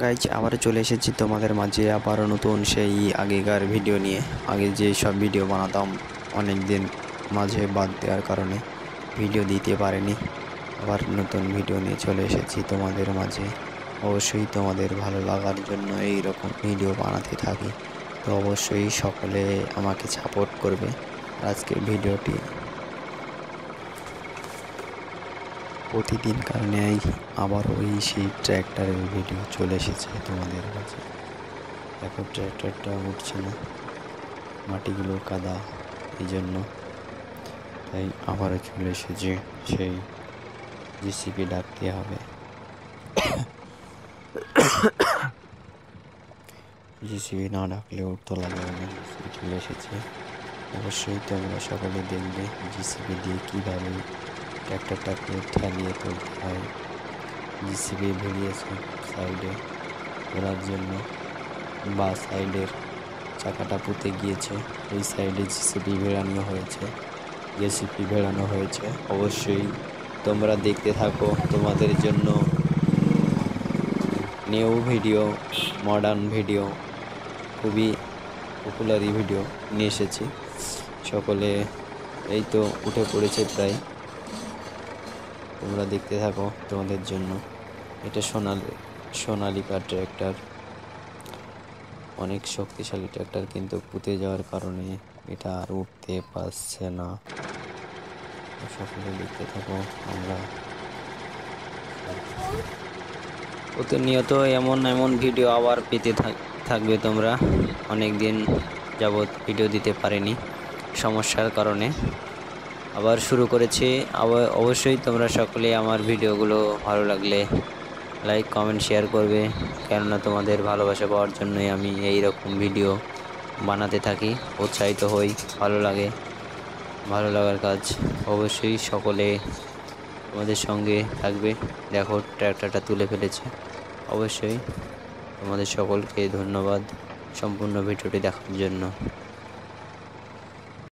Guys আবার চলে এসেছি তোমাদের মাঝে আবারও নতুন সেই আগেকার ভিডিও নিয়ে। আগে যে সব ভিডিও বানাতাম অনেক দিন মাঝে বাদ দেওয়ার কারণে ভিডিও দিতে পারিনি, আবার নতুন ভিডিও নিয়ে চলে এসেছি তোমাদের মাঝে। অবশ্যই তোমাদের ভালো লাগার জন্য এই রকম ভিডিও বানাতে থাকি, তো অবশ্যই সকলে আমাকে সাপোর্ট করবে। আজকের ভিডিওটি প্রতিদিন কারণে আবার ওই সেই ট্র্যাক্টরের ভিডিও চলে এসেছে তোমাদের কাছে। দেখো ট্র্যাক্টরটা উঠছে না, মাটিগুলো কাদা, এই জন্য তাই আবারও চলে এসেছে সেই জেসিবি ডাকতে হবে। জেসিবি না ডাকলে উঠতে লাগবে না, জেসিবি চলে এসেছে। অবশ্যই তোমরা সকলে দেখবে জেসিবি দিয়ে কীভাবে ট্র্যাক্টরটাকে ঠেলিয়ে তুলতে হয়। জেসিবি ভিড়িয়েছে সাইডে ঘোরার জন্য, বা সাইডের চাকাটা পুঁতে গিয়েছে, ওই সাইডে জেসিবি ভেড়ানো হয়েছে। অবশ্যই তোমরা দেখতে থাকো, তোমাদের জন্য নিউ ভিডিও, মডার্ন ভিডিও, খুবই পপুলারি ভিডিও নিয়ে এসেছি। সকলে এই তো উঠে পড়েছে প্রায়, তোমরা দেখতে থাকো তোমাদের জন্য। এটা সোনালিকা ট্র্যাক্টর, অনেক শক্তিশালী ট্র্যাক্টর, কিন্তু পুঁতে যাওয়ার কারণে এটা আর উঠতে পারছে না। সকলে দেখতে থাকো। আমরা প্রতিনিয়ত এমন ভিডিও আবার পেতে থাকবে তোমরা। অনেক দিন যাবৎ ভিডিও দিতে পারিনি সমস্যার কারণে, আবার শুরু করেছি। অবশ্যই তোমরা সকলে আমার ভিডিওগুলো ভালো লাগলে লাইক, কমেন্ট, শেয়ার করবে, কেননা তোমাদের ভালোবাসা পাওয়ার জন্যই আমি এই রকম ভিডিও বানাতে থাকি, উৎসাহিত হই, ভালো লাগে। ভালো লাগার কাজ অবশ্যই সকলে তোমাদের সঙ্গে থাকবে। দেখো ট্র্যাক্টরটা তুলে ফেলেছে। অবশ্যই তোমাদের সকলকে ধন্যবাদ সম্পূর্ণ ভিডিওটি দেখার জন্য।